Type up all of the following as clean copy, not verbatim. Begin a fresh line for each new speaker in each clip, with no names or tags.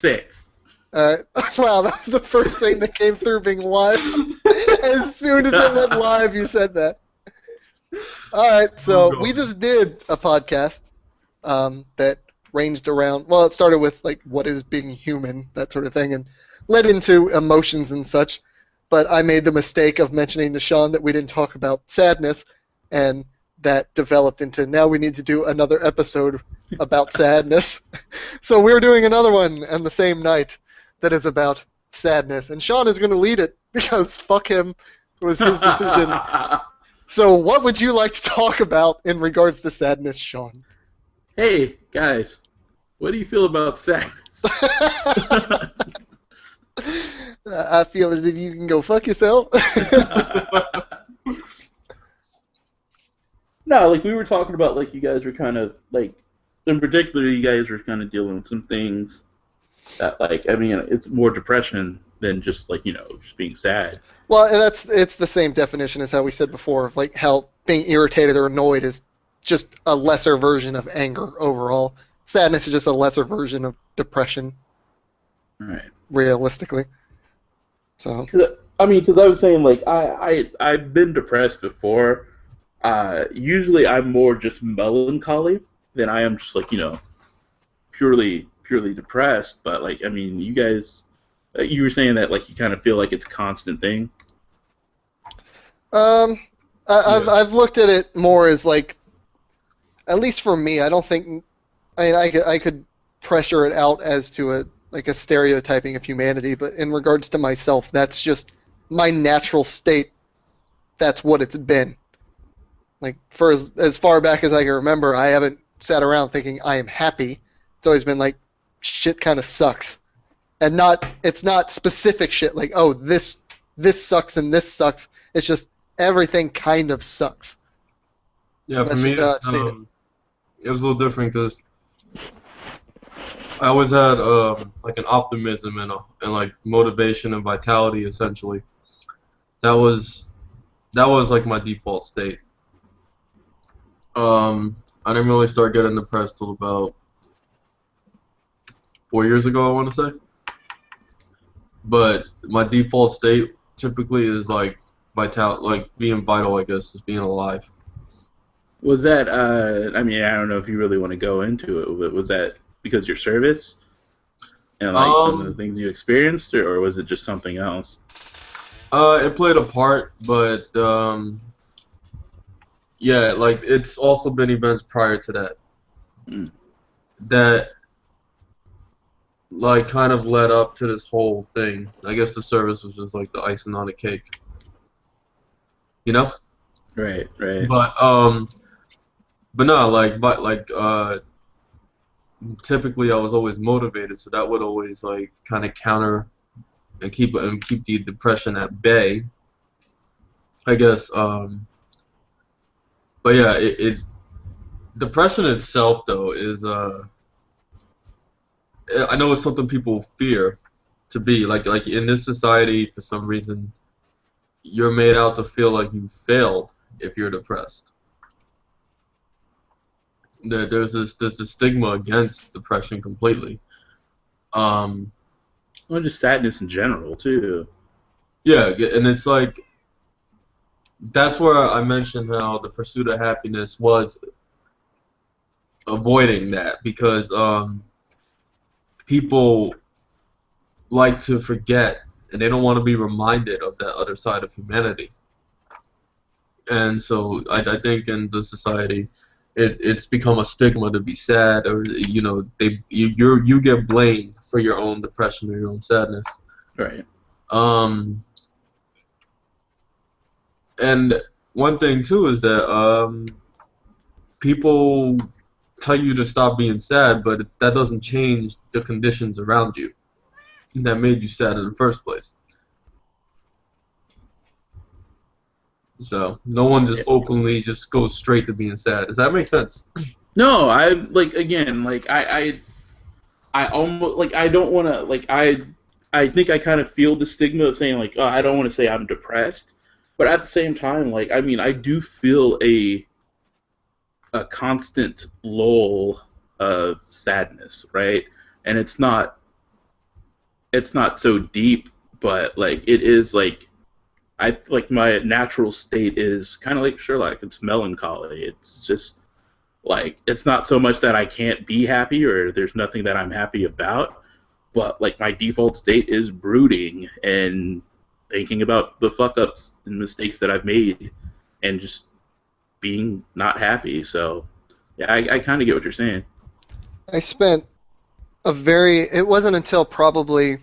6.
Wow, that was the first thing that came through being live. As soon as it went live, you said that. All right, so we just did a podcast that ranged around, well, it started with, like, what is being human, that sort of thing, and led into emotions and such. But I made the mistake of mentioning to Shaune that we didn't talk about sadness, and that developed into, now we need to do another episode about sadness. So we're doing another one on the same night that is about sadness. And Shaune is going to lead it, because fuck him, it was his decision. So what would you like to talk about in regards to sadness, Shaune?
Hey, guys, what do you feel about sadness?
I feel as if you can go fuck yourself.
No, like, we were talking about, like, you guys were kind of, like, in particular, you guys were kind of dealing with some things that, like, I mean, it's more depression than just, like, you know, just being sad.
Well, it's the same definition as how we said before, of, like, how being irritated or annoyed is just a lesser version of anger overall. Sadness is just a lesser version of depression.
Right.
Realistically. So.
I mean, because I was saying, like, I've been depressed before. Usually I'm more just melancholy than I am just, like, you know, purely depressed. But, like, I mean, you guys, you were saying that, like, you kind of feel like it's a constant thing.
I've looked at it more as, like, at least for me, I don't think, I could pressure it out as to a stereotyping of humanity, but in regards to myself, that's just my natural state. That's what it's been. Like, for as far back as I can remember, I haven't sat around thinking I am happy. It's always been like, shit kind of sucks. And it's not specific shit like, oh, this sucks and this sucks. It's just everything kind of sucks.
Yeah, for me, it was a little different because I always had like an optimism and like motivation and vitality. Essentially, that was like my default state. I didn't really start getting depressed till about 4 years ago, I want to say. But my default state typically is like being vital, I guess, is being alive.
Was that, I mean, I don't know if you really want to go into it, but was that because of your service and, like, some of the things you experienced, or was it just something else?
It played a part, but, yeah, like, it's also been events prior to that that, like, kind of led up to this whole thing. I guess the service was just, like, the icing on the cake. You know?
Right.
But no, like, typically I was always motivated, so that would always, like, kind of counter and keep the depression at bay, I guess. But yeah, depression itself, though, is I know it's something people fear to be. Like in this society, for some reason, you're made out to feel like you failed if you're depressed. There's a stigma against depression completely.
Well, just sadness in general too.
Yeah, and it's like, that's where I mentioned how the pursuit of happiness was avoiding that, because people like to forget, and they don't want to be reminded of that other side of humanity. And so I think in the society, it's become a stigma to be sad, or, you know, you get blamed for your own depression or your own sadness.
Right.
And one thing too is that people tell you to stop being sad, but that doesn't change the conditions around you that made you sad in the first place. So no one just openly just goes straight to being sad. Does that make sense?
No, I almost, like, I don't want to, like, I think I kind of feel the stigma of saying, like, oh, I don't want to say I'm depressed, but at the same time, like, I mean, I do feel a constant lull of sadness, right? And it's not it's not so deep, but like it is like I like my natural state is kind of like Sherlock. It's melancholy. It's just like it's not so much that I can't be happy or there's nothing that I'm happy about, but like my default state is brooding and thinking about the fuck ups and mistakes that I've made and just being not happy. So yeah, I kind of get what you're saying.
I spent it wasn't until probably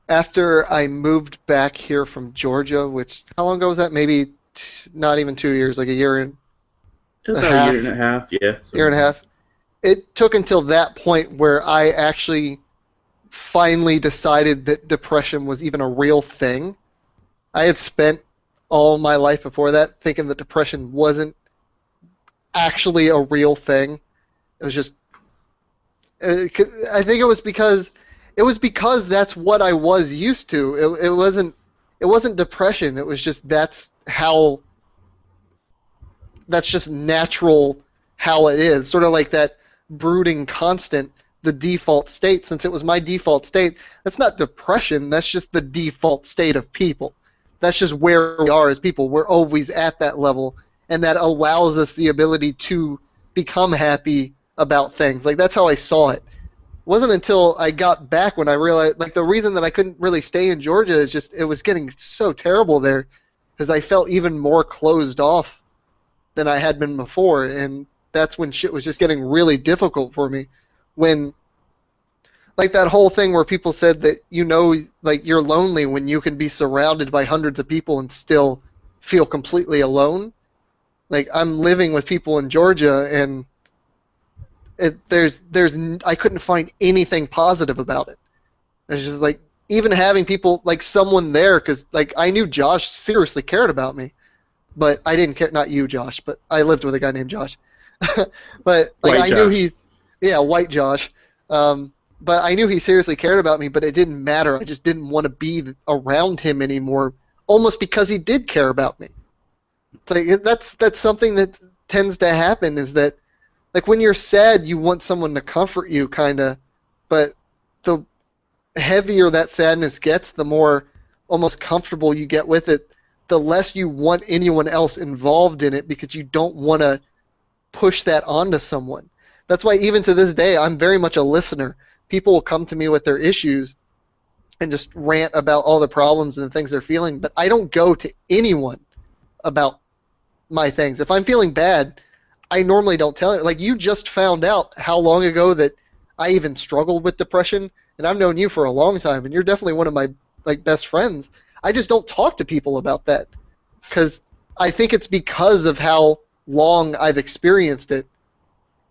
after I moved back here from Georgia, which, how long ago was that? Maybe not even 2 years, like a year and
It was
a
about
half.
a year and a half, yeah.
Year and a half. It took until that point where I actually finally decided that depression was even a real thing. I had spent all my life before that thinking that depression wasn't actually a real thing. It was just, I think it was because that's what I was used to. It wasn't depression. It was just that's just natural how it is. Sort of like that brooding constant, the default state. Since it was my default state, that's not depression. That's just the default state of people. That's just where we are as people. We're always at that level, and that allows us the ability to become happy about things. Like, that's how I saw it. It wasn't until I got back when I realized, like, the reason that I couldn't really stay in Georgia is just it was getting so terrible there because I felt even more closed off than I had been before, and that's when shit was just getting really difficult for me. When, like, that whole thing where people said that, like, you're lonely when you can be surrounded by hundreds of people and still feel completely alone. Like, I'm living with people in Georgia, and I couldn't find anything positive about it. It's just like, even having people, like, someone there, because, like, I knew Josh seriously cared about me, but I didn't care, not you, Josh, but I lived with a guy named Josh. But, like, I knew white Josh. But I knew he seriously cared about me, but it didn't matter. I just didn't want to be around him anymore, almost because he did care about me. It's like, that's something that tends to happen, is that, like, when you're sad, you want someone to comfort you, kind of, but the heavier that sadness gets, the more almost comfortable you get with it, the less you want anyone else involved in it because you don't want to push that onto someone. That's why even to this day, I'm very much a listener. People will come to me with their issues and just rant about all the problems and the things they're feeling, but I don't go to anyone about my things. If I'm feeling bad, I normally don't tell it. Like, you just found out how long ago that I even struggled with depression, and I've known you for a long time, and you're definitely one of my, like, best friends. I just don't talk to people about that because I think it's because of how long I've experienced it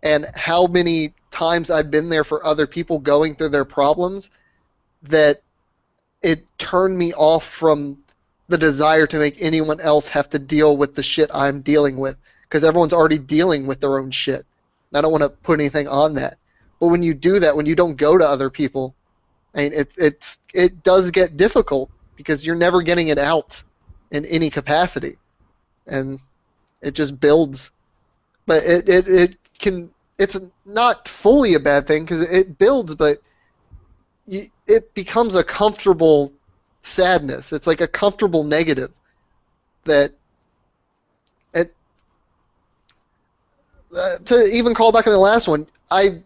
and how many times I've been there for other people going through their problems that it turned me off from the desire to make anyone else have to deal with the shit I'm dealing with, because everyone's already dealing with their own shit. And I don't want to put anything on that. But when you do that, when you don't go to other people, I mean, it does get difficult because you're never getting it out in any capacity, and it just builds. But it's not fully a bad thing because it builds, but it becomes a comfortable sadness. It's like a comfortable negative that to even call back on the last one, I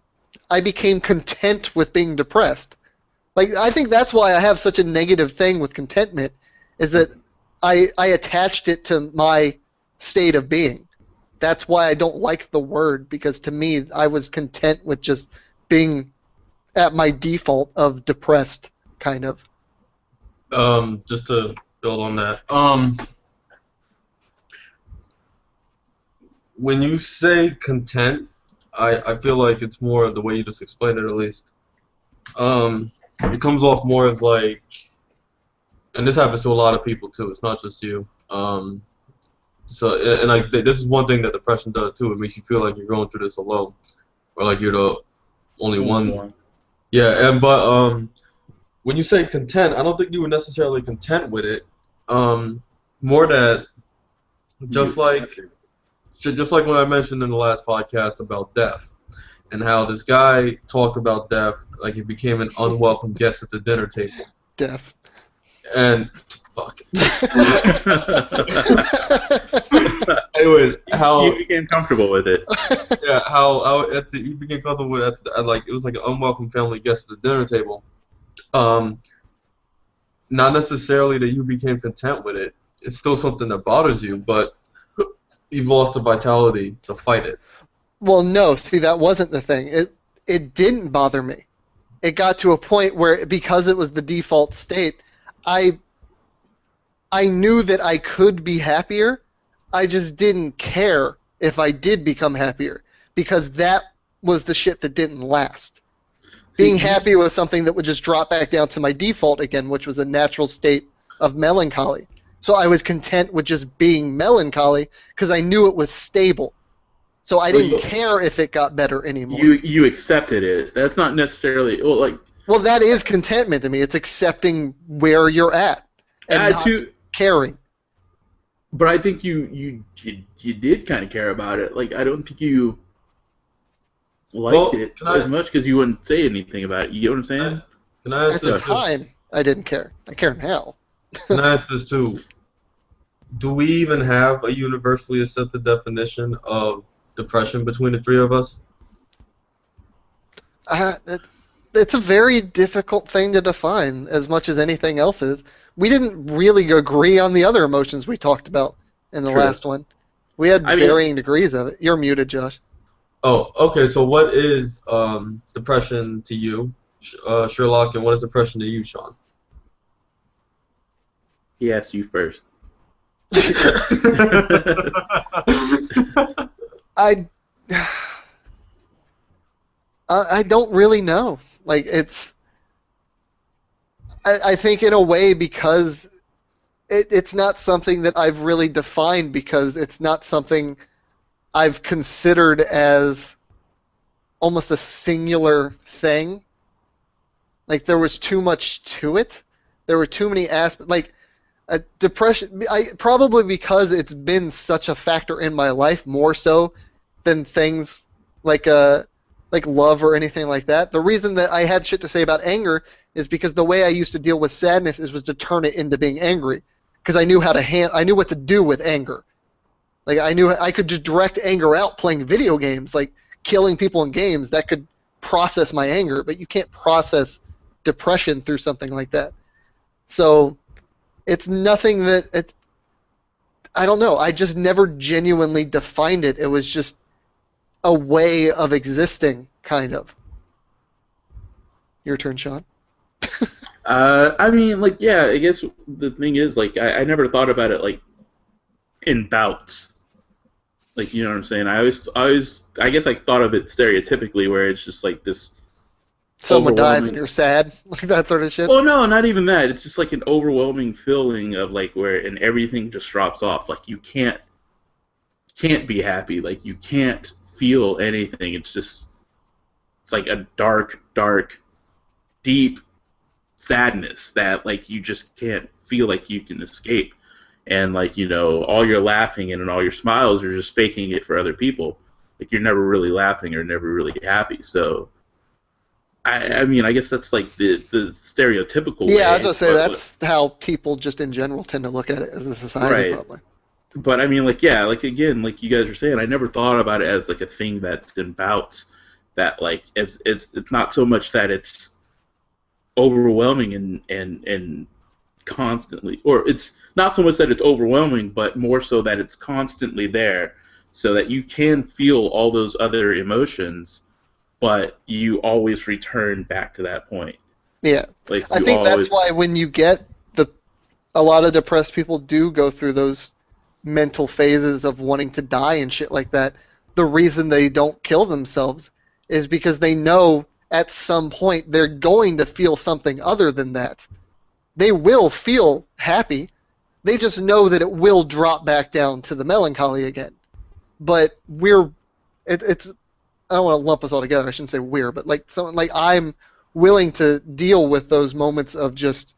became content with being depressed. Like, I think that's why I have such a negative thing with contentment, is that I attached it to my state of being. That's why I don't like the word, because to me, I was content with just being at my default of depressed, kind of.
Just to build on that, when you say content, I feel like it's more the way you just explained it, at least. It comes off more as like, and this happens to a lot of people too. It's not just you. So, and this is one thing that depression does too. It makes you feel like you're going through this alone, or like you're the only one. Yeah, but when you say content, I don't think you were necessarily content with it. More that just like when I mentioned in the last podcast about death. and how this guy talked about death like he became an unwelcome guest at the dinner table.
Death.
And fuck. Anyways, how
you became comfortable with it.
Yeah, how he became comfortable with it like it was like an unwelcome family guest at the dinner table. Not necessarily that you became content with it. It's still something that bothers you, but you've lost the vitality to fight it.
Well, no. See, that wasn't the thing. It didn't bother me. It got to a point where, because it was the default state, I knew that I could be happier. I just didn't care if I did become happier, because that was the shit that didn't last. Being happy was something that would just drop back down to my default again, which was a natural state of melancholy. So I was content with just being melancholy because I knew it was stable. So I didn't care if it got better anymore.
You accepted it. That's not necessarily
Well, that is contentment to me. It's accepting where you're at and not caring.
But I think you did kind of care about it. Like, I don't think you liked it as much because you wouldn't say anything about it. You get what I'm saying?
Can I ask
At the time, I didn't care. I care now.
Can I ask this too? Do we even have a universally accepted definition of depression between the three of us?
It's a very difficult thing to define, as much as anything else is. We didn't really agree on the other emotions we talked about in the last one. We had varying degrees of it. You're muted, Josh.
Oh, okay. So what is depression to you, Sherlock, and what is depression to you, Shaune?
He asked you first.
I don't really know. Like, I think in a way, because it's not something that I've really defined, because it's not something I've considered as almost a singular thing. Like, there was too much to it. There were too many aspects. Like, depression, probably because it's been such a factor in my life, more so than things like love or anything like that. The reason that I had shit to say about anger is because the way I used to deal with sadness was to turn it into being angry, because I knew how to I knew what to do with anger. Like, I knew I could just direct anger out playing video games, like killing people in games. That could process my anger, but you can't process depression through something like that. So it's nothing that I don't know. I just never genuinely defined it. It was just a way of existing, kind of. Your turn, Shaune.
I mean, like, yeah, I guess the thing is, like, I never thought about it, like, in bouts. Like, you know what I'm saying? I guess I thought of it stereotypically, where it's just, like, this
someone dies and you're sad, like that sort of shit.
Well, no, not even that. It's just, like, an overwhelming feeling of, like, and everything just drops off. Like, you can't be happy. Like, you can't feel anything. It's like a dark, deep sadness that, like, you just can't feel like you can escape. And, like, you know, all your laughing and all your smiles are just faking it for other people. Like, you're never really laughing or never really happy. So, I mean, I guess that's, like, the stereotypical way.
Yeah, I was going to say, that's how people just in general tend to look at it as a society,
right.
Probably.
But, I mean, like, yeah, like, again, like you guys are saying, I never thought about it as, like, a thing that's in bouts. That, like, it's not so much that it's overwhelming and constantly, or it's not so much that it's overwhelming, but more so that it's constantly there, so that you can feel all those other emotions, but you always return back to that point.
Yeah,
like,
I think that's why when you get a lot of depressed people do go through those mental phases of wanting to die and shit like that. The reason they don't kill themselves is because they know at some point they're going to feel something other than that. They will feel happy. They just know that it will drop back down to the melancholy again. But it's I don't want to lump us all together. I shouldn't say we're, but like I'm willing to deal with those moments of just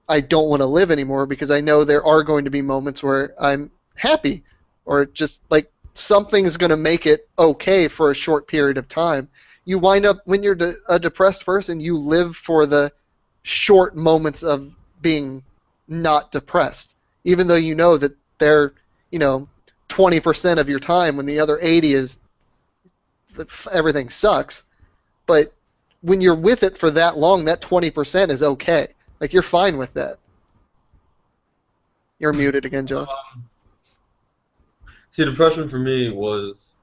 I don't want to live anymore, because I know there are going to be moments where I'm happy, or just like something's going to make it okay for a short period of time. You wind up, when you're a depressed person, you live for the short moments of being not depressed, even though you know that they're, 20% of your time when the other 80 is everything sucks. But when you're with it for that long, that 20% is okay. Like, you're fine with that. You're muted again, Josh.
See, depression for me was,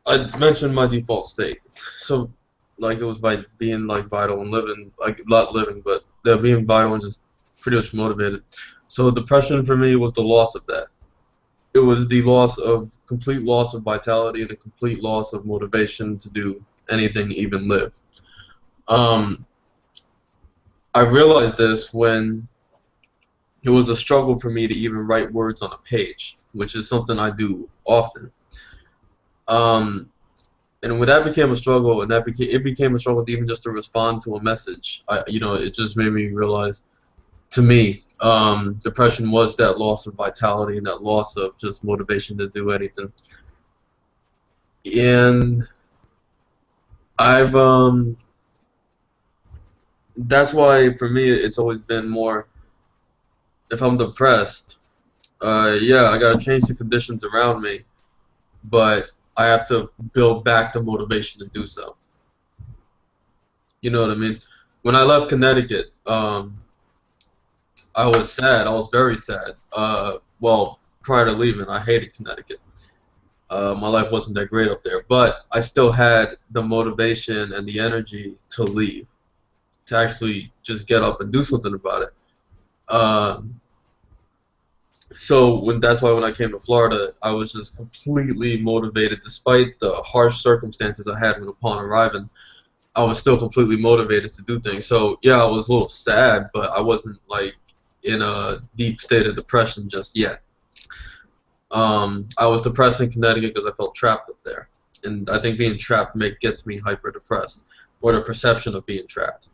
I mentioned my default state. So, like, it was by being, like, vital and living, like, not living, but being vital and just pretty much motivated. So depression for me was the loss of that. It was the complete loss of vitality and a complete loss of motivation to do anything, even live. I realized this when it was a struggle for me to even write words on a page, which is something I do often. And when that became a struggle, and it became a struggle even just to respond to a message, it just made me realize, to me, depression was that loss of vitality and that loss of just motivation to do anything. And that's why for me it's always been more, if I'm depressed, I gotta change the conditions around me, but I have to build back the motivation to do so. You know what I mean? When I left Connecticut, I was sad. I was very sad. Well, prior to leaving, I hated Connecticut. My life wasn't that great up there, but I still had the motivation and the energy to leave, to actually just get up and do something about it. So that's why when I came to Florida, I was just completely motivated, despite the harsh circumstances I had upon arriving. I was still completely motivated to do things. So yeah, I was a little sad, but I wasn't like in a deep state of depression just yet. I was depressed in Connecticut because I felt trapped up there, and I think being trapped gets me hyper depressed, or the perception of being trapped.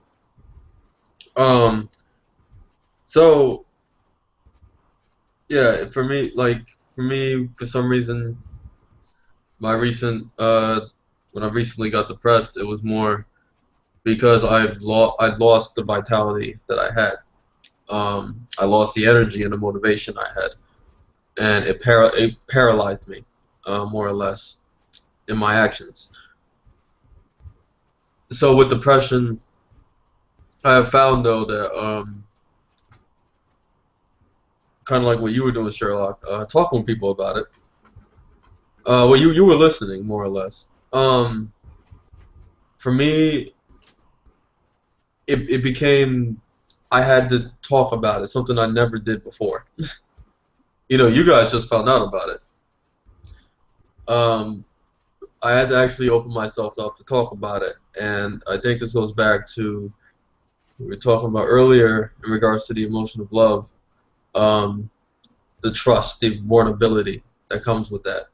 So yeah, for me, for some reason, my recent when I recently got depressed, it was more because I'd lost the vitality that I had. I lost the energy and the motivation I had, and it paralyzed me, more or less, in my actions. So with depression, I have found though that kind of like what you were doing, Sherlock, talking with people about it. Well, you were listening, more or less. For me, it became, I had to talk about it, something I never did before. You guys just found out about it. I had to actually open myself up to talk about it, and I think this goes back to what we were talking about earlier in regards to the emotion of love, the trust, the vulnerability that comes with that.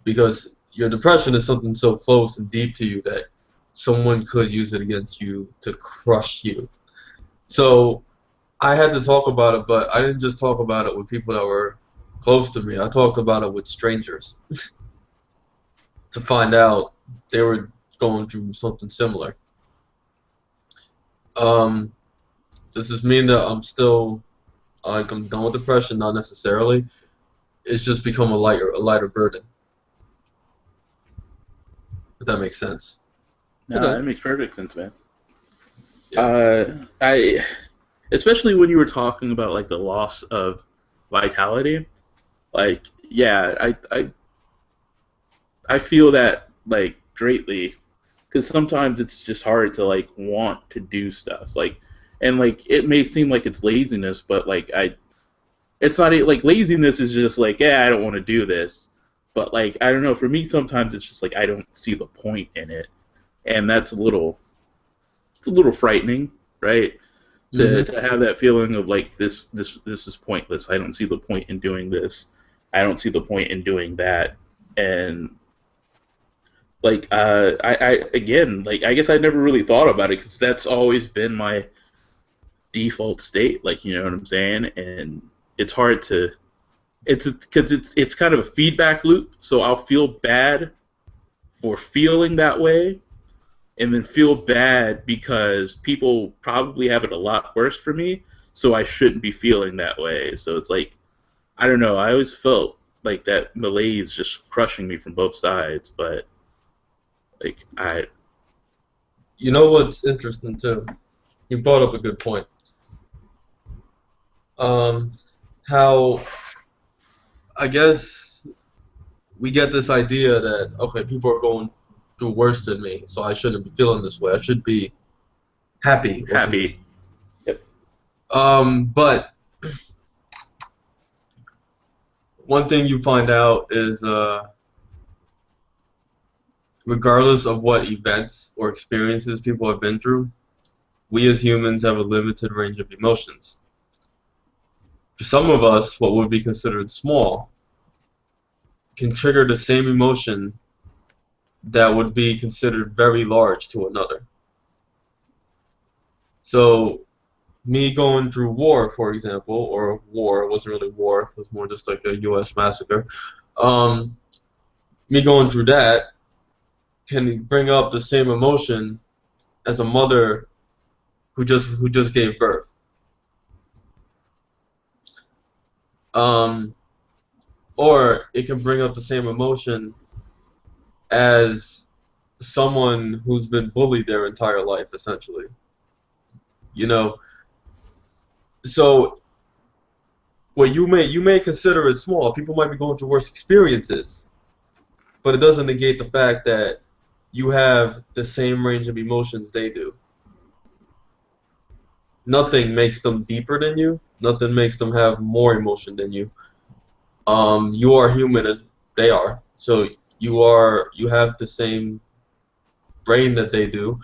Because your depression is something so close and deep to you that someone could use it against you to crush you. So I had to talk about it, but I didn't just talk about it with people that were close to me. I talked about it with strangers to find out they were going through something similar. Does this mean that I'm still, I'm done with depression? Not necessarily. It's just become a lighter burden. If that makes sense.
No, that makes perfect sense, man. Yeah. Especially when you were talking about like the loss of vitality, like, yeah, I feel that like greatly, because sometimes it's just hard to like want to do stuff, like, and like it may seem like it's laziness, but like it's not like laziness is just like, yeah, I don't want to do this, but like I don't know, for me sometimes it's just like I don't see the point in it, and it's a little frightening, right? To have that feeling of like this is pointless. I don't see the point in doing this. I don't see the point in doing that. And like I again, like I guess I never really thought about it because that's always been my default state. Like, you know what I'm saying? And it's hard to it's because it's kind of a feedback loop. So I'll feel bad for feeling that way, and then feel bad because people probably have it a lot worse for me, so I shouldn't be feeling that way. So it's like, I don't know, I always felt like that malaise just crushing me from both sides, but like
You know what's interesting too? You brought up a good point. How I guess we get this idea that, okay, people are going through worse than me, so I shouldn't be feeling this way. I should be happy.
happy. Yep.
But one thing you find out is, regardless of what events or experiences people have been through, we as humans have a limited range of emotions. For some of us, what would be considered small can trigger the same emotion that would be considered very large to another. So, me going through war, for example, or war, it wasn't really war, it was more just like a U.S. massacre. Me going through that can bring up the same emotion as a mother who just gave birth. Or it can bring up the same emotion as someone who's been bullied their entire life, essentially. You know, so what you may consider it small. People might be going through worse experiences, but it doesn't negate the fact that you have the same range of emotions they do. Nothing makes them deeper than you. Nothing makes them have more emotion than you. You are human as they are, so you have the same brain that they do.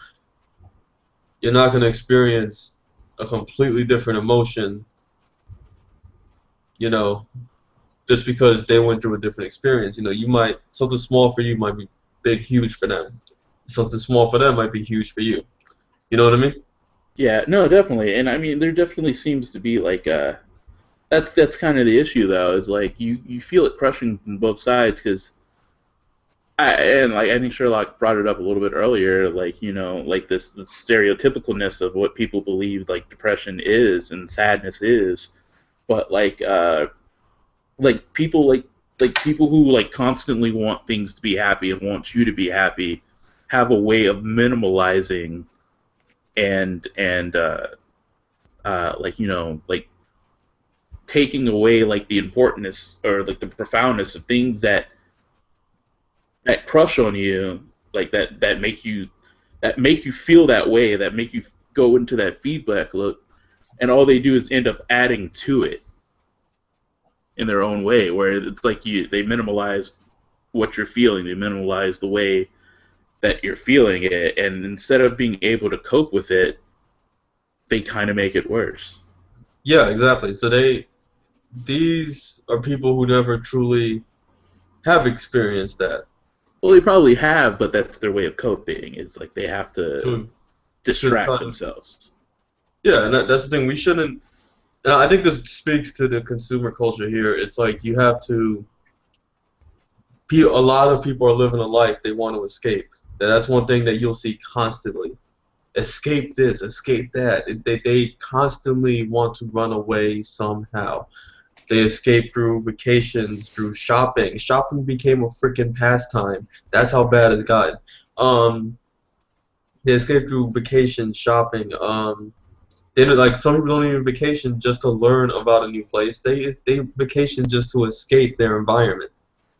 You're not going to experience a completely different emotion, you know, just because they went through a different experience. You know, you might, something small for you might be big, huge for them. Something small for them might be huge for you. You know what I mean?
Yeah, no, definitely. And I mean, there definitely seems to be like that's kind of the issue though, is like you feel it crushing from both sides, because I think Sherlock brought it up a little bit earlier, like, you know, like this stereotypicalness of what people believe like depression is and sadness is, but like people like people who like constantly want things to be happy and want you to be happy have a way of minimalizing and like, you know, like taking away like the importance or like the profoundness of things that crush on you, like that make you feel that way, that make you go into that feedback loop, and all they do is end up adding to it in their own way, where it's like they minimalize what you're feeling, they minimalize the way that you're feeling it, and instead of being able to cope with it, they kind of make it worse.
Yeah, exactly. So these are people who never truly have experienced that.
Well, they probably have, but that's their way of coping. Is like they have to distract themselves.
Yeah, and that's the thing. We shouldn't. And I think this speaks to the consumer culture here. It's like you have to. A lot of people are living a life they want to escape. That's one thing that you'll see constantly. Escape this, escape that. They constantly want to run away somehow. They escape through vacations, through shopping. Shopping became a freaking pastime. That's how bad it's gotten. They escape through vacation, shopping. They don't, like, some people don't even vacation just to learn about a new place. They vacation just to escape their environment.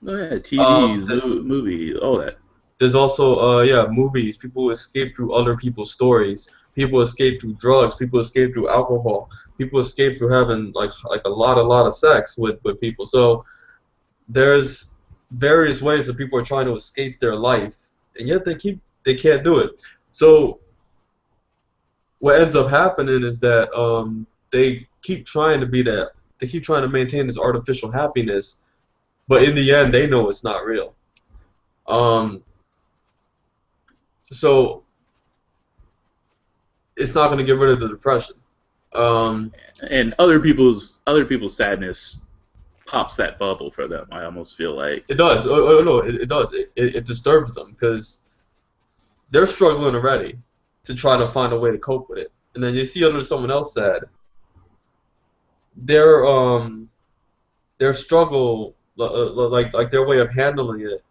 Oh yeah, TVs, movies, all that.
There's also movies. People escape through other people's stories. People escape through drugs. People escape through alcohol. People escape through having like a lot of sex with people. So there's various ways that people are trying to escape their life, and yet they can't do it. So what ends up happening is that they keep trying to be that. They keep trying to maintain this artificial happiness, but in the end, they know it's not real. So it's not going to get rid of the depression.
And other people's sadness pops that bubble for them. I almost feel like
It does. No, it does. It disturbs them because they're struggling already to try to find a way to cope with it. And then you see under someone else said their struggle, like their way of handling it,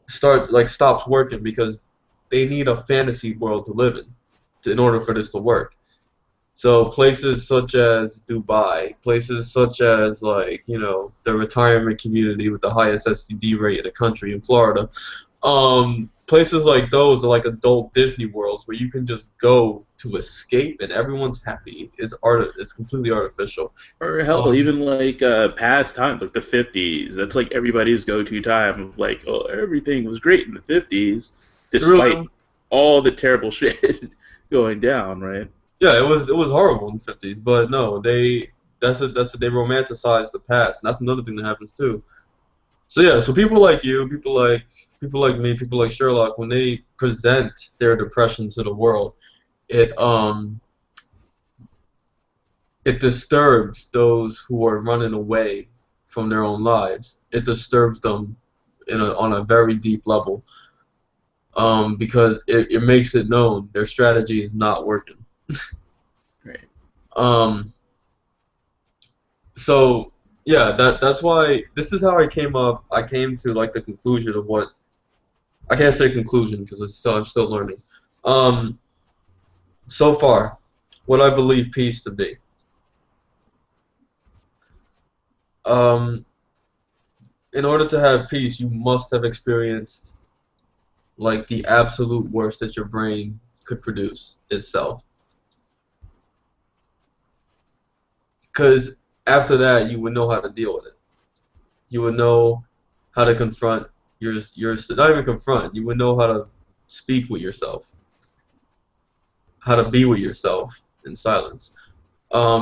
stops working because they need a fantasy world to live in order for this to work. So places such as Dubai, places such as the retirement community with the highest STD rate in the country in Florida, places like those are like adult Disney worlds where you can just go to escape and everyone's happy. It's completely artificial.
Or hell, even like past times, like the 50s. That's like everybody's go-to time of like, oh, everything was great in the 50s, despite all the terrible shit going down, right?
Yeah, it was horrible in the 50s, but no, they romanticize the past, and that's another thing that happens too. So yeah, so people like you, people like me, people like Sherlock, when they present their depression to the world, it disturbs those who are running away from their own lives. It disturbs them on a very deep level, because it makes it known their strategy is not working.
Right.
So yeah, that's why this is how I came to like the conclusion of what I can't say conclusion because I'm still learning. So far, what I believe peace to be. In order to have peace, you must have experienced like the absolute worst that your brain could produce itself. Because after that, you would know how to deal with it. You would know how to confront not even confront. You would know how to speak with yourself, how to be with yourself in silence.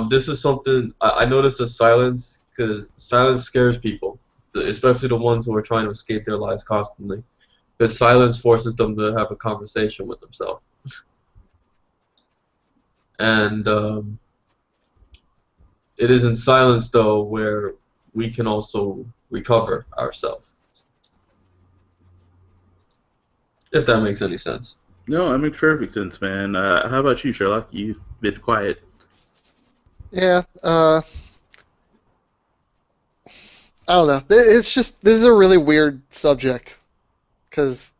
This is something I noticed as silence, because silence scares people, especially the ones who are trying to escape their lives constantly. Because silence forces them to have a conversation with themselves. And it is in silence, though, where we can also recover ourselves. If that makes any sense.
No, that makes perfect sense, man. How about you, Sherlock? You've been quiet.
Yeah, I don't know. It's just, this is a really weird subject, because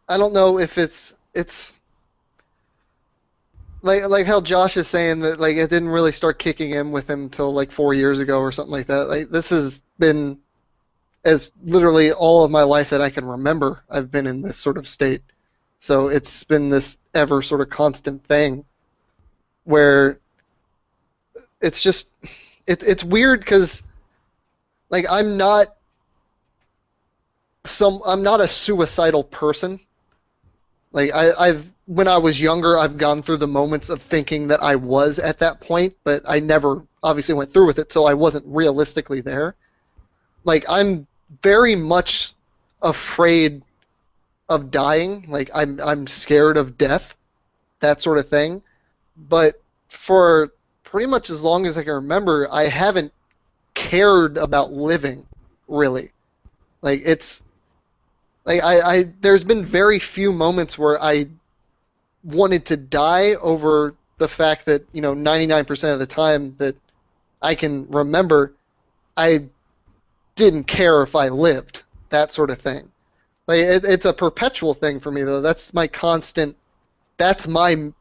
I don't know if it's like how Josh is saying that like it didn't really start kicking in with him until like 4 years ago or something like that. Like this has been, as literally all of my life that I can remember, I've been in this sort of state. So it's been this ever sort of constant thing where it's just it's weird because like I'm not a suicidal person. Like I've when I was younger, I've gone through the moments of thinking that I was at that point, but I never obviously went through with it, so I wasn't realistically there. Like I'm very much afraid of dying. Like I'm scared of death, that sort of thing. But for pretty much as long as I can remember, I haven't cared about living, really. Like it's like there's been very few moments where I wanted to die over the fact that 99% of the time that I can remember, I didn't care if I lived, that sort of thing. Like it's a perpetual thing for me though. That's my constant. That's my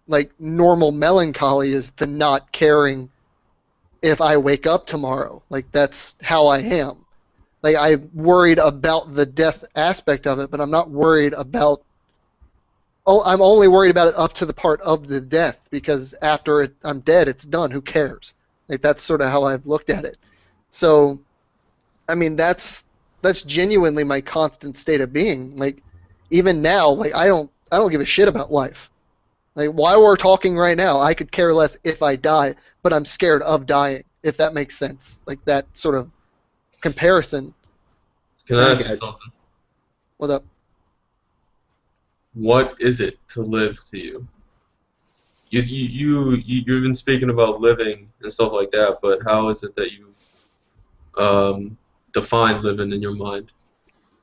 like normal melancholy, is the not caring if I wake up tomorrow. Like that's how I am. Like I'm worried about the death aspect of it, but I'm not worried about. Oh, I'm only worried about it up to the part of the death, because after I'm dead, it's done. Who cares? Like that's sort of how I've looked at it. So, I mean, that's genuinely my constant state of being. Like even now, like I don't give a shit about life. Like while we're talking right now, I could care less if I die, but I'm scared of dying. If that makes sense, like that sort of comparison.
Can I ask you something?
What up?
What is it to live to you? you've been speaking about living and stuff like that, but how is it that you've defined living in your mind?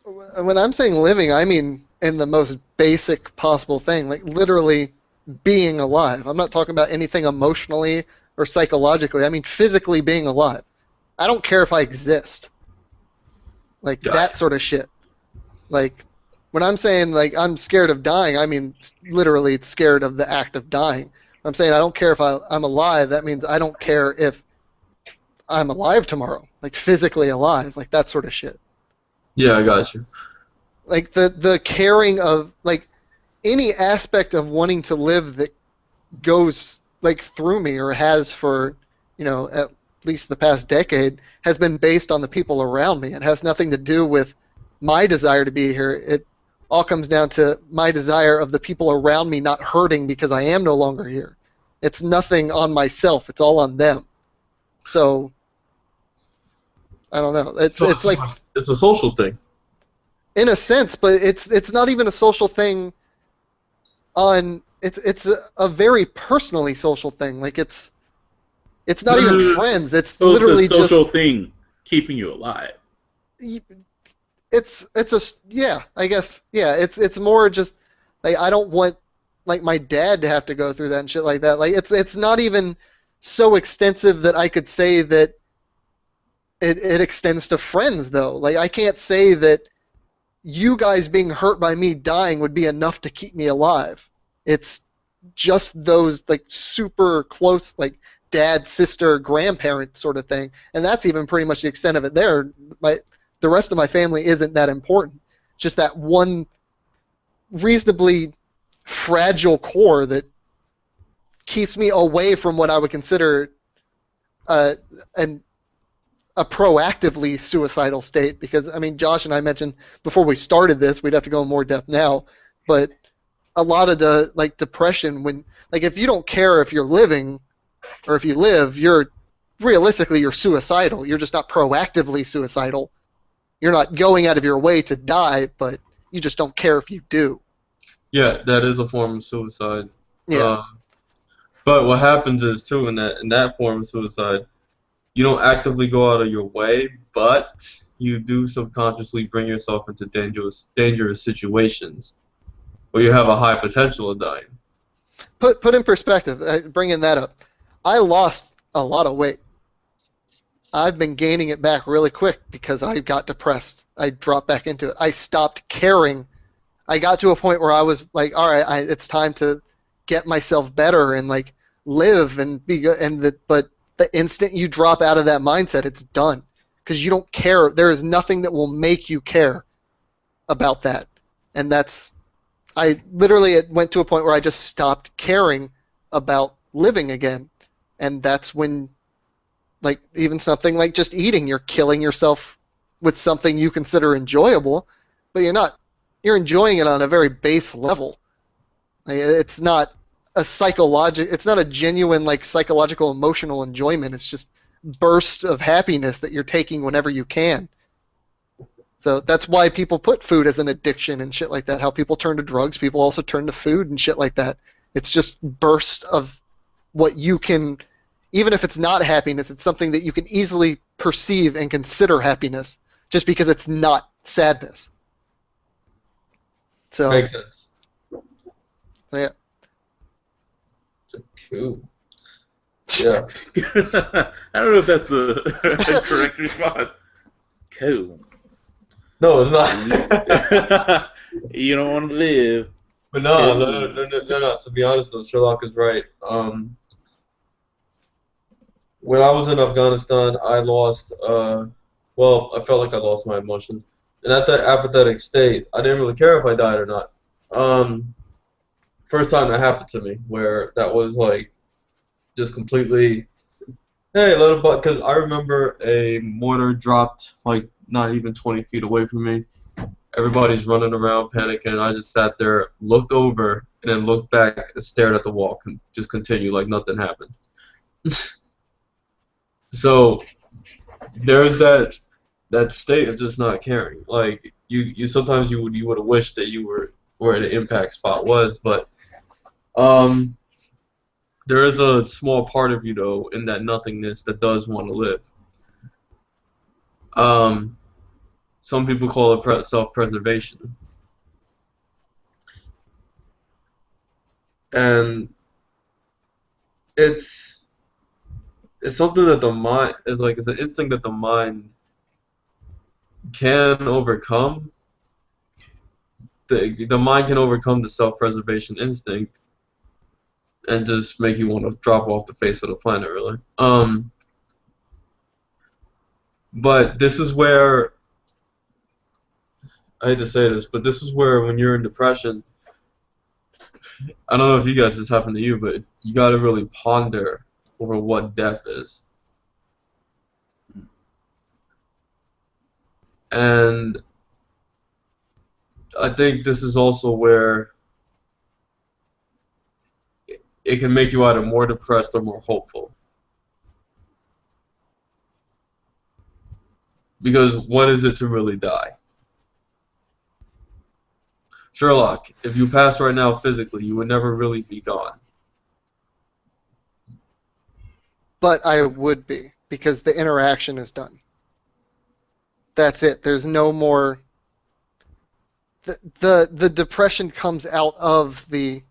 When I'm saying living, I mean in the most basic possible thing, like literally being alive. I'm not talking about anything emotionally or psychologically. I mean physically being alive. I don't care if I exist. Like that sort of shit. Like when I'm saying like I'm scared of dying, I mean literally scared of the act of dying. I'm saying I don't care if I'm alive. That means I don't care if I'm alive tomorrow. Like physically alive. Like that sort of shit.
Yeah, I got you.
Like the caring of like any aspect of wanting to live that goes like through me or has for, you know, at least the past decade has been based on the people around me. It has nothing to do with my desire to be here. It all comes down to my desire of the people around me not hurting because I am no longer here. It's nothing on myself. It's all on them. So I don't know. It's like
it's a social thing.
In a sense, but it's not even a social thing. It's a very personally social thing. Like it's not even friends. It's literally
it's a social
just
thing keeping you alive.
It's I guess it's more just like I don't want like my dad to have to go through that and shit like that. Like it's not even so extensive that I could say that it extends to friends though. Like I can't say that you guys being hurt by me dying would be enough to keep me alive. It's just those like super close like dad, sister, grandparent sort of thing, and that's even pretty much the extent of it there. The rest of my family isn't that important. Just that one reasonably fragile core that keeps me away from what I would consider a proactively suicidal state. Because, I mean, Josh and I mentioned before we started this, we'd have to go in more depth now, but a lot of the like depression, when like if you don't care if you're living or if you live, you're suicidal. You're just not proactively suicidal. You're not going out of your way to die, but you just don't care if you do.
Yeah, that is a form of suicide.
Yeah.
But what happens is too in that form of suicide, you don't actively go out of your way, but you do subconsciously bring yourself into dangerous situations where you have a high potential of dying.
Put in perspective, bringing that up, I lost a lot of weight. I've been gaining it back really quick because I got depressed. I dropped back into it. I stopped caring. I got to a point where I was like, all right, it's time to get myself better and like live and be good. But the instant you drop out of that mindset, it's done because you don't care. There is nothing that will make you care about that, and that's. I literally it went to a point where I just stopped caring about living again, and that's when. Like even something like just eating, you're killing yourself with something you consider enjoyable, but you're not. You're enjoying it on a very base level. Like, it's not a It's not a genuine like psychological emotional enjoyment. It's just bursts of happiness that you're taking whenever you can. So that's why people put food as an addiction and shit like that. How people turn to drugs, people also turn to food and shit like that. It's just bursts of what you can. Even if it's not happiness, it's something that you can easily perceive and consider happiness, just because it's not sadness. So
makes sense.
So yeah.
Cool. Yeah.
I don't know if that's the correct response. Cool.
No, it's not.
You don't want to live.
But no. To be honest, though, Sherlock is right. When I was in Afghanistan, I lost, I felt like I lost my emotions. And at that apathetic state, I didn't really care if I died or not. First time that happened to me, where that was like, just completely, hey, let it butt, because I remember a mortar dropped like not even 20 feet away from me. Everybody's running around panicking. I just sat there, looked over, and then looked back and stared at the wall and just continued like nothing happened. So there's that state of just not caring. Like you sometimes you would have wished that you were where the impact spot was, but There is a small part of you, though, in that nothingness that does want to live. Some people call it self-preservation. And it's something that the mind it's an instinct that the mind can overcome. The mind can overcome the self-preservation instinct and just make you want to drop off the face of the planet, really. But this is where, I hate to say this, but this is where when you're in depression, I don't know if you guys this happened to you, but you got to really ponder over what death is. And I think this is also where it can make you either more depressed or more hopeful. Because what is it to really die? Sherlock, if you pass right now physically, you would never really be gone.
But I would be, because the interaction is done. That's it. There's no more... The depression comes out of the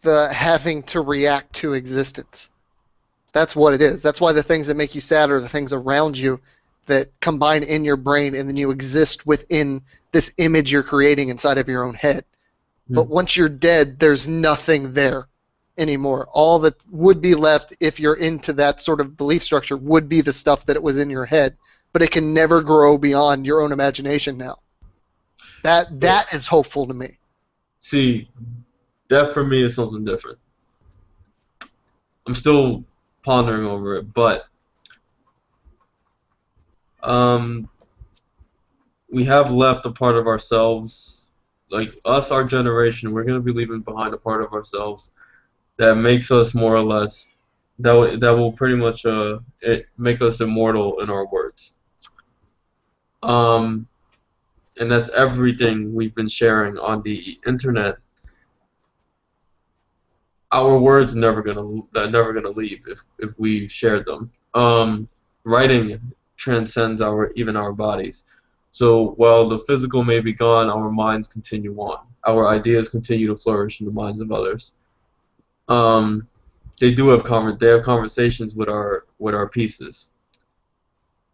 having to react to existence. That's what it is. That's why the things that make you sad are the things around you that combine in your brain, and then you exist within this image you're creating inside of your own head. But once you're dead, there's nothing there anymore. All that would be left, if you're into that sort of belief structure, would be the stuff that it was in your head. But it can never grow beyond your own imagination now. That is hopeful to me.
See, that for me is something different. I'm still pondering over it, but we have left a part of ourselves, like us, our generation, we're going to be leaving behind a part of ourselves that makes us more or less, that will pretty much make us immortal in our words. And that's everything we've been sharing on the internet. Our words are never gonna leave if we've shared them. Writing transcends even our bodies. So while the physical may be gone, our minds continue on. Our ideas continue to flourish in the minds of others. They have conversations with our pieces.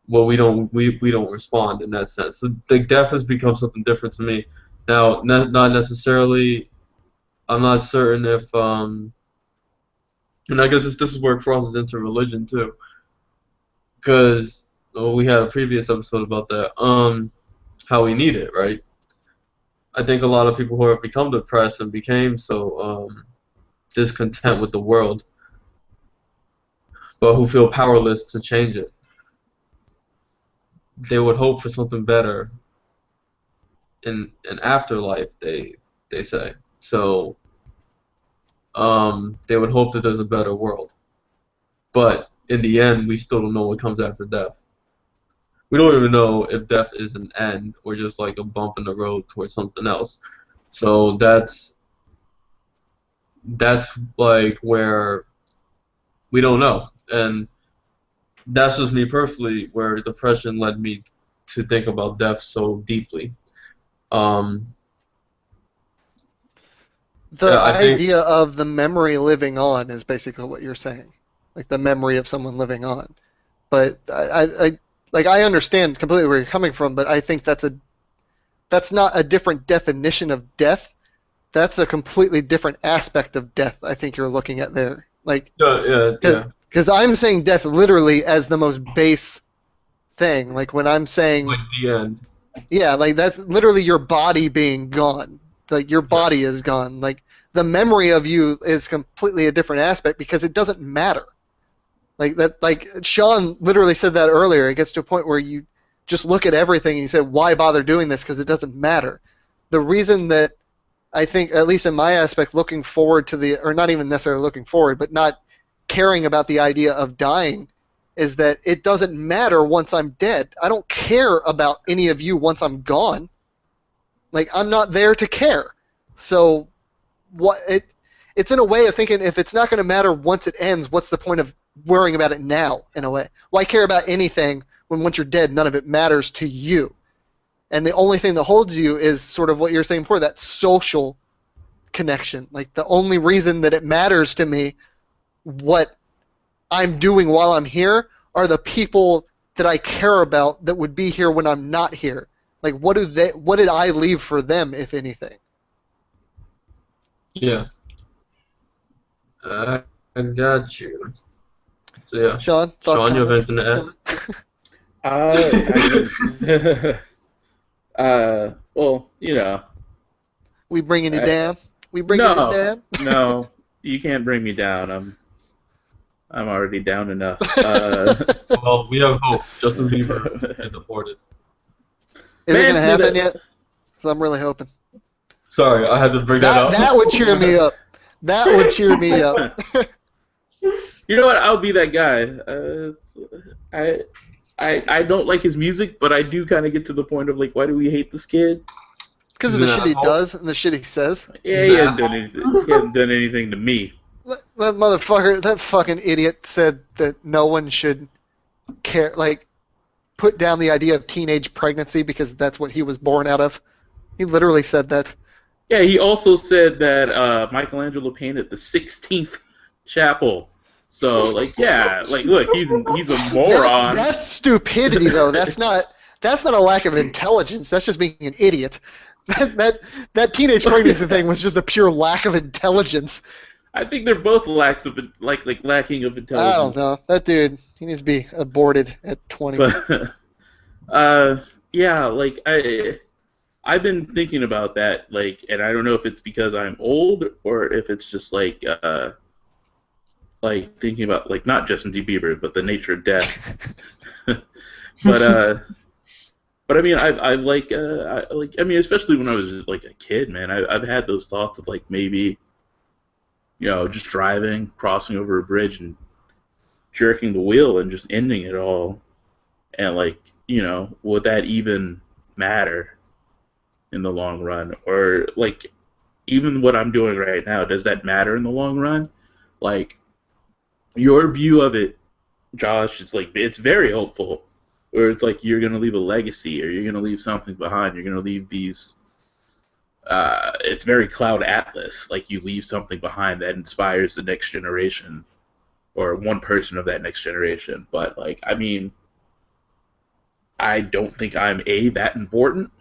Well, we don't respond in that sense. So the death has become something different to me. Now, not necessarily. I'm not certain if and I guess this is where it crosses into religion too, because we had a previous episode about that. How we need it, right? I think a lot of people who have become depressed and became so discontent with the world, but who feel powerless to change it, they would hope for something better in an afterlife, they say. So they would hope that there's a better world. But in the end, we still don't know what comes after death. We don't even know if death is an end or just like a bump in the road towards something else. So that's like where we don't know. And that's just me personally, where depression led me to think about death so deeply.
The idea of the memory living on is basically what you're saying, like the memory of someone living on. But I understand completely where you're coming from, but I think that's not a different definition of death. That's a completely different aspect of death. I think you're looking at there, like because I'm saying death literally as the most base thing. Like when I'm saying
like the end.
Yeah, like that's literally your body being gone. Like your body is gone. Like the memory of you is completely a different aspect because it doesn't matter. Like that. Like Shaune literally said that earlier. It gets to a point where you just look at everything and you say, "Why bother doing this?" Because it doesn't matter. The reason that I think, at least in my aspect, looking forward to or not even necessarily looking forward, but not caring about the idea of dying, is that it doesn't matter once I'm dead. I don't care about any of you once I'm it it's in a way of thinking if it's not going to matter once it ends, what's the point of worrying about it now, in a way? Why care about anything when once you're dead, none of it matters to you? And the only thing that holds you is sort of what you're saying before, that social connection. Like, the only reason that it matters to me, what I'm doing while I'm here, are the people that I care about that would be here when I'm not here. Like, what did I leave for them, if anything?
Yeah. I got you. So yeah.
Shaune, thoughts,
Shaune, you have
comments?
anything to add?
Well, you know.
We bringing you down? We bringing you down?
No, you can't bring me down. I'm already down enough.
Well, we have hope. Justin Bieber get deported.
Is it going to happen yet? So I'm really hoping.
Sorry, I had to bring that up.
That would cheer me up. That would cheer me up.
You know what? I'll be that guy. I don't like his music, but I do kind of get to the point of, like, why do we hate this kid?
Because of the shit he does and the shit he says.
Yeah, he hasn't done anything to me.
That motherfucker, that fucking idiot said that no one should care, like, put down the idea of teenage pregnancy because that's what he was born out of. He literally said that.
Yeah, he also said that Michelangelo painted the 16th chapel. So, like, yeah, like, look, he's a moron.
That's stupidity, though. That's not a lack of intelligence. That's just being an idiot. That teenage pregnancy thing was just a pure lack of intelligence.
I think they're both lacking of intelligence.
I don't know. That dude, he needs to be aborted at 20.
But, yeah, like, I've been thinking about that, like, and I don't know if it's because I'm old or if it's just like thinking about, like, not Justin Bieber, but the nature of death. But I mean, I mean, especially when I was like a kid, man, I've had those thoughts of, like, maybe, you know, just driving, crossing over a bridge and jerking the wheel and just ending it all. And, like, you know, would that even matter in the long run? Or, like, even what I'm doing right now, does that matter in the long run? Like, your view of it, Josh, it's like, it's very hopeful. Or it's like you're going to leave a legacy, or you're going to leave something behind. You're going to leave these, it's very Cloud Atlas, like you leave something behind that inspires the next generation, or one person of that next generation. But, like, I mean, I don't think I'm that important.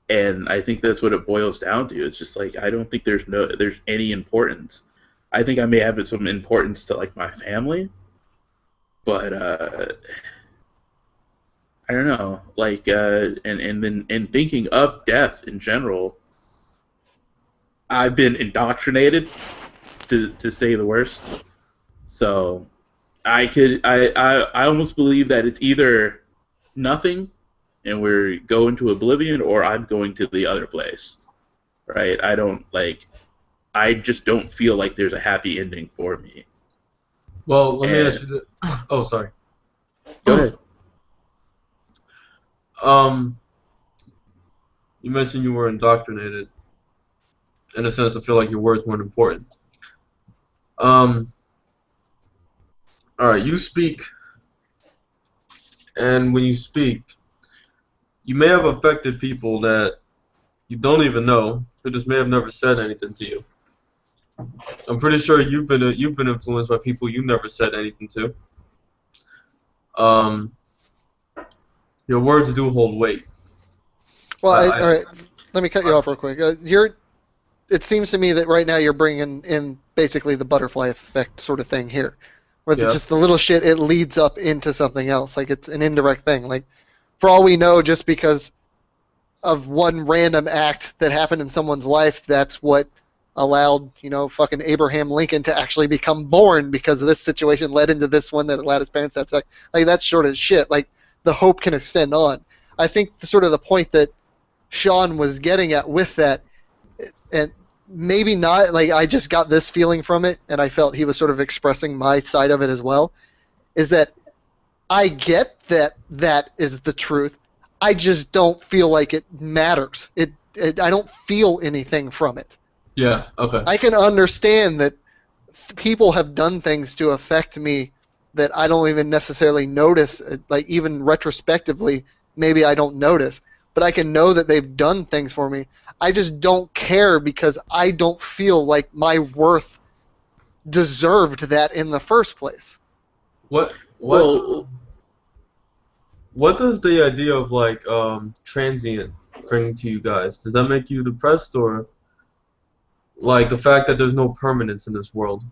And I think that's what it boils down to. It's just like, I don't think there's any importance. I think I may have some importance to, like, my family, but I don't know. Like, and then in thinking of death in general, I've been indoctrinated, to say the worst. So I almost believe that it's either nothing, and we're going to oblivion, or I'm going to the other place, right? I just don't feel like there's a happy ending for me.
Well, let me ask you this. Oh, sorry.
Go ahead.
You mentioned you were indoctrinated, in a sense, to feel like your words weren't important. All right, you speak, and when you speak, you may have affected people that you don't even know, who just may have never said anything to you. I'm pretty sure you've been influenced by people you never said anything to. Your words do hold weight.
Well, all right, let me cut you off real quick. It seems to me that right now you're bringing in basically the butterfly effect sort of thing here, where just the little shit, it leads up into something else. Like, it's an indirect thing. Like, for all we know, just because of one random act that happened in someone's life, that's what allowed, you know, fucking Abraham Lincoln to actually become born, because of this situation led into this one that allowed his parents to have sex. Like, that's sort of shit. Like, the hope can extend on. I think sort of the point that Shaune was getting at with that, and maybe not, like, I just got this feeling from it, and I felt he was sort of expressing my side of it as well, is that I get that that is the truth. I just don't feel like it matters. I don't feel anything from it.
Yeah. Okay.
I can understand that people have done things to affect me that I don't even necessarily notice, like even retrospectively, maybe I don't notice, but I can know that they've done things for me. I just don't care because I don't feel like my worth deserved that in the first place.
What
Well,
what does the idea of like transient bring to you guys? Does that make you depressed, or like the fact that there's no permanence in this world?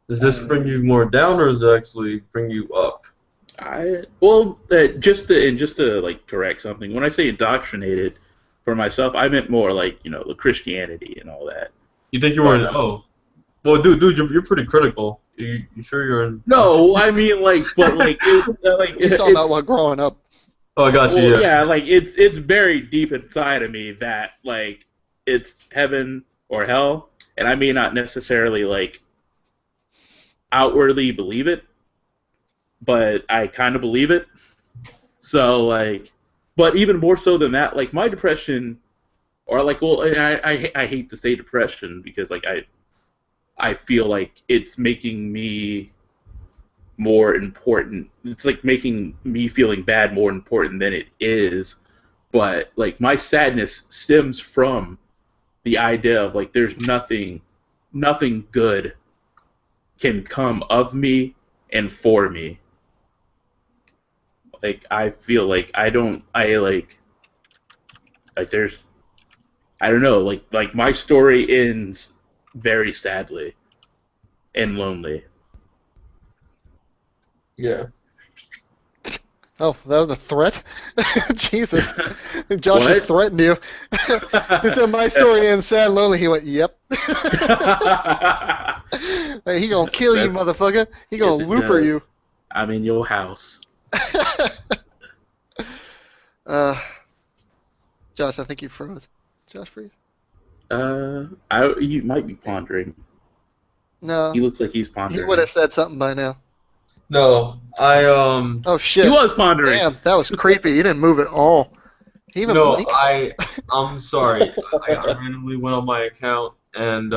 Does this bring you more down, or does it actually bring you up?
just to like correct something. When I say indoctrinated for myself, I meant more like the Christianity and all that.
You think you were in?
But
Oh, well, dude, you're pretty critical. You sure you're in?
no, I mean
He's talking about what growing up.
Oh, I got you.
well,
Yeah.
yeah, like it's buried deep inside of me that like it's heaven or hell, and I may not necessarily like outwardly believe it, but I kind of believe it. So like, but even more so than that, like my depression, or like, well, I hate to say depression because like I feel like it's making me more important. It's like making me feeling bad more important than it is. But like my sadness stems from the idea of like there's nothing good can come of me and for me. Like I feel like like there's I don't know, like my story ends very sadly and lonely.
Yeah.
Oh, that was a threat? Jesus. Josh
What?
just threatened you. He said, my story ends sad and lonely. He went, yep. Hey, he gonna kill you, motherfucker. He gonna
Yes, it
looper
does.
you.
I'm in your house.
Josh, I think you froze. Josh freeze?
You might be pondering.
No.
He looks like he's
He
pondering.
would have said something by now.
No,
Oh, shit.
He was pondering.
Damn, that was creepy. You didn't move at all. He even
No,
blink?
I'm sorry. I randomly went on my account and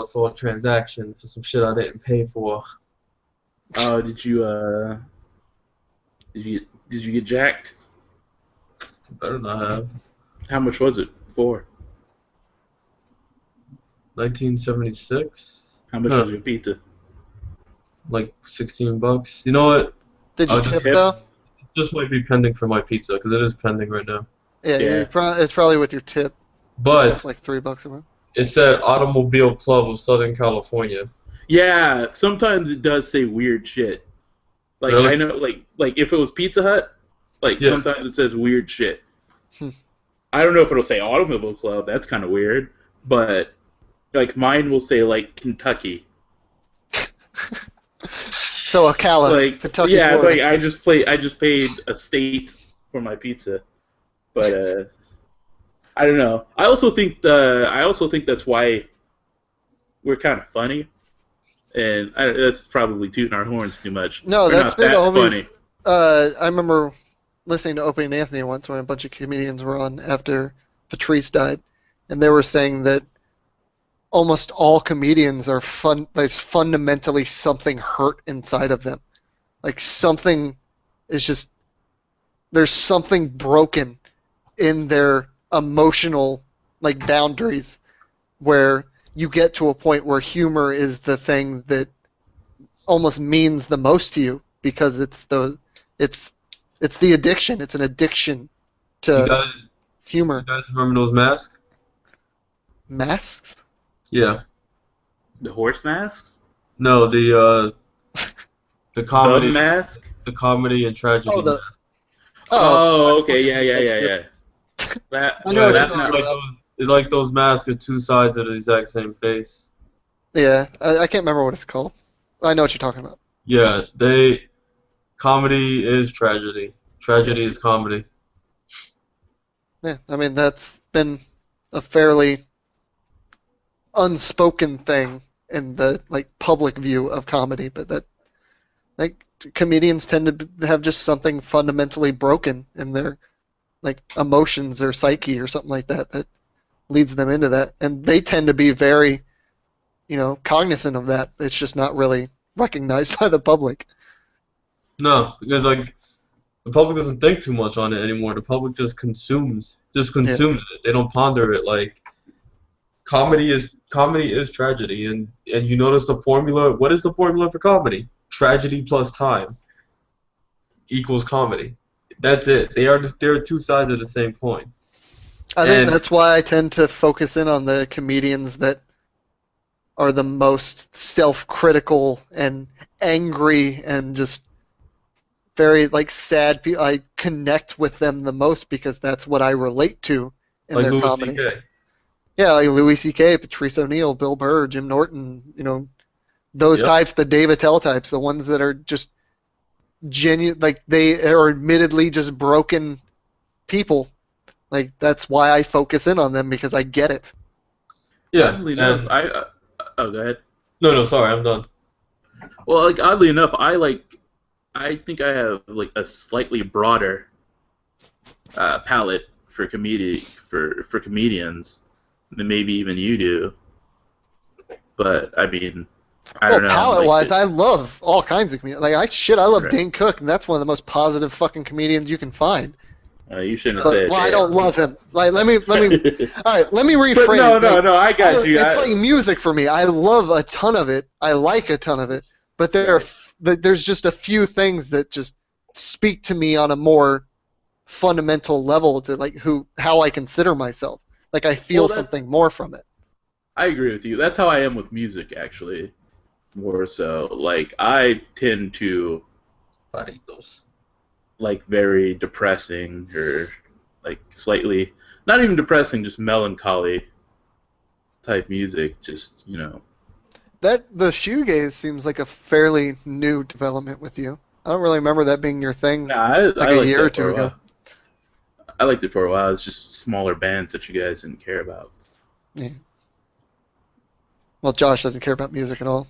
saw a transaction for some shit I didn't pay for.
Oh, did you get jacked?
Better not have.
How much was it for?
1976.
How much
Huh.
was your pizza?
Like $16. You know what?
Did you
I'll just
tip,
tip.
though?
It just might be pending for my pizza because it is pending right now.
Yeah,
Yeah.
it's probably with your tip.
But
It's like $3 a month.
it said Automobile Club of Southern California.
Yeah, sometimes it does say weird shit. Like
Really?
I know, like if it was Pizza Hut, like
Yeah.
sometimes it says weird shit.
Hmm.
I don't know if it'll say Automobile Club. That's kind of weird. But like mine will say like Kentucky.
So Ocala,
Like
Kentucky,
yeah, it's
Florida.
like I just paid a state for my pizza. But I don't know. I also think that's why we're kind of funny, and that's probably tooting our horns too much.
No,
We're
that's
not
been
that
always.
funny.
I remember listening to Opie and Anthony once when a bunch of comedians were on after Patrice died, and they were saying that almost all comedians are fun. There's fundamentally something hurt inside of them, like something is just there's something broken in their emotional like boundaries where you get to a point where humor is the thing that almost means the most to you because it's the addiction. It's an addiction to
You guys,
humor.
you guys remember those masks?
Masks?
Yeah.
The horse masks,
No, the
the
comedy,
mask.
the comedy and tragedy.
Oh, the
mask.
Oh, okay, yeah. That
I know what
that
you're
now-
talking about.
It's like those masks with two sides of the exact same face.
Yeah, I can't remember what it's called. I know what you're talking about.
Yeah, comedy is tragedy. Tragedy is comedy.
Yeah, I mean that's been a fairly unspoken thing in the like public view of comedy, but that like comedians tend to have just something fundamentally broken in their like emotions or psyche or something like that that leads them into that, and they tend to be very, cognizant of that. It's just not really recognized by the public.
No, because like the public doesn't think too much on it anymore. The public just consumes it. They don't ponder it. Like comedy is tragedy, and you notice the formula. What is the formula for comedy? Tragedy plus time equals comedy. That's it. They're two sides of the same coin.
I think that's why I tend to focus in on the comedians that are the most self-critical and angry and just very like sad people. I connect with them the most because that's what I relate to in
like
their
Louis
comedy.
C.K.
Yeah, like Louis C.K., Patrice O'Neal, Bill Burr, Jim Norton, those types, the Dave Attell types, the ones that are just genuine, like they are admittedly just broken people. Like that's why I focus in on them because I get it.
Yeah,
Oddly enough, go ahead.
No, sorry, I'm done.
Well, like oddly enough, I think I have like a slightly broader palette for comedians than maybe even you do. But I mean, I don't know.
Palette-wise, I love all kinds of comedians. Like I love
Right.
Dane Cook, and that's one of the most positive fucking comedians you can find.
You shouldn't have said.
Well, I don't love him. Like, let me. All right, let me rephrase.
But no, I got you.
It's like music for me. I love a ton of it. I like a ton of it. But there's just a few things that just speak to me on a more fundamental level to like how I consider myself. Like I feel something more from it.
I agree with you. That's how I am with music, actually. More so, like I tend to like very depressing or like slightly not even depressing, just melancholy type music. Just
That the shoegaze seems like a fairly new development with you. I don't really remember that being your thing
I
a year or two ago.
I liked it for a while. It's just smaller bands that you guys didn't care about.
Yeah. Well, Josh doesn't care about music at all.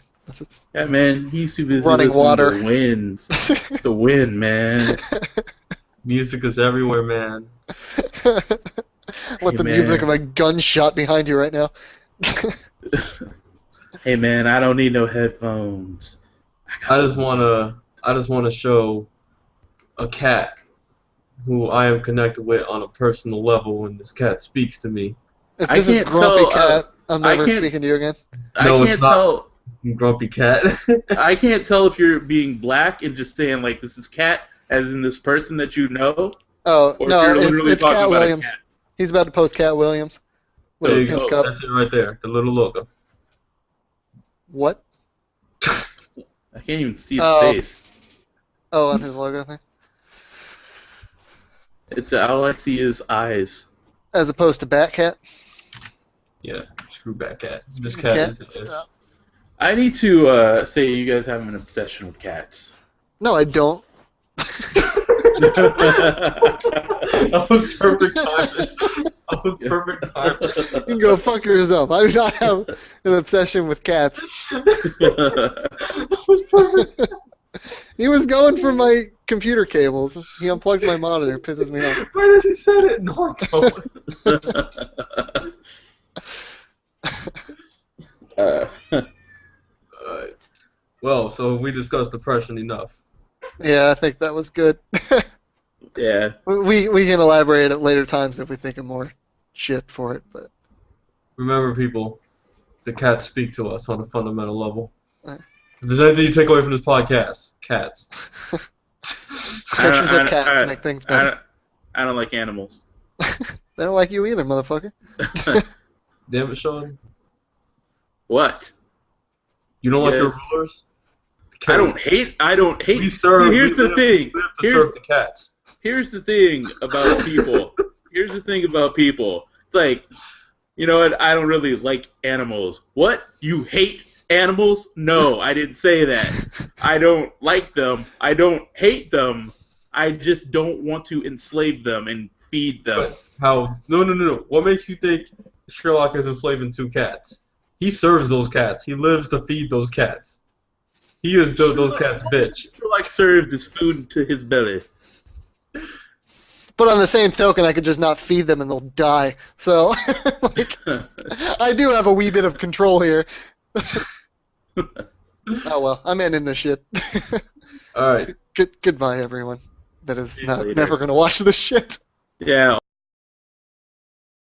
Yeah, man, he's too busy
running
listening
water.
to the winds. The wind, man.
Music is everywhere, man.
With the music of a gunshot behind you right now.
Hey, man, I don't need no headphones.
I just wanna show a cat who I am connected with on a personal level, and this cat speaks to me.
If this is Grumpy Cat, I'm never speaking to you again.
No,
I can't tell.
Grumpy Cat.
I can't tell if you're being black and just saying like this is Cat, as in this person that you know.
Oh
or
no,
if you're literally
it's
talking
Cat
about
Williams. He's about to post Cat Williams. With
There
his
you
pimp
go.
cup.
That's it right there, the little logo.
What?
I can't even see his
Oh.
face.
Oh, on his logo thing.
It's all I see is eyes.
As opposed to Batcat.
Yeah, screw back cat. This cat is the best.
Stop.
I need to say you guys have an obsession with cats.
No, I don't.
That was perfect timing. That was perfect timing.
You can go fuck yourself. I do not have an obsession with cats.
That was perfect.
He was going for my computer cables. He unplugs my monitor. It pisses me off.
Right as he said it. No, I don't. Well, so we discussed depression enough.
Yeah, I think that was good.
Yeah.
We can elaborate at later times if we think of more shit for it. But
Remember, people, the cats speak to us on a fundamental level.
Right.
If there's anything you take away from this podcast, cats.
pictures of cats make things better.
I don't like animals.
They don't like you either, motherfucker.
Damn it, Shaune.
What?
You don't like your
Yes.
rulers?
I don't hate.
We serve.
Here's the thing.
We have to serve the cats.
Here's the thing about people. It's like, you know what? I don't really like animals. What? You hate animals? No, I didn't say that. I don't like them. I don't hate them. I just don't want to enslave them and feed them.
But how? No. What makes you think Sherlock is enslaving two cats? He serves those cats. He lives to feed those cats. He is those cats' bitch.
Like served his food to his belly.
But on the same token, I could just not feed them and they'll die. So, like, I do have a wee bit of control here. Oh well, I'm ending this shit.
All right.
Goodbye, everyone. That is never gonna watch this shit.
Yeah.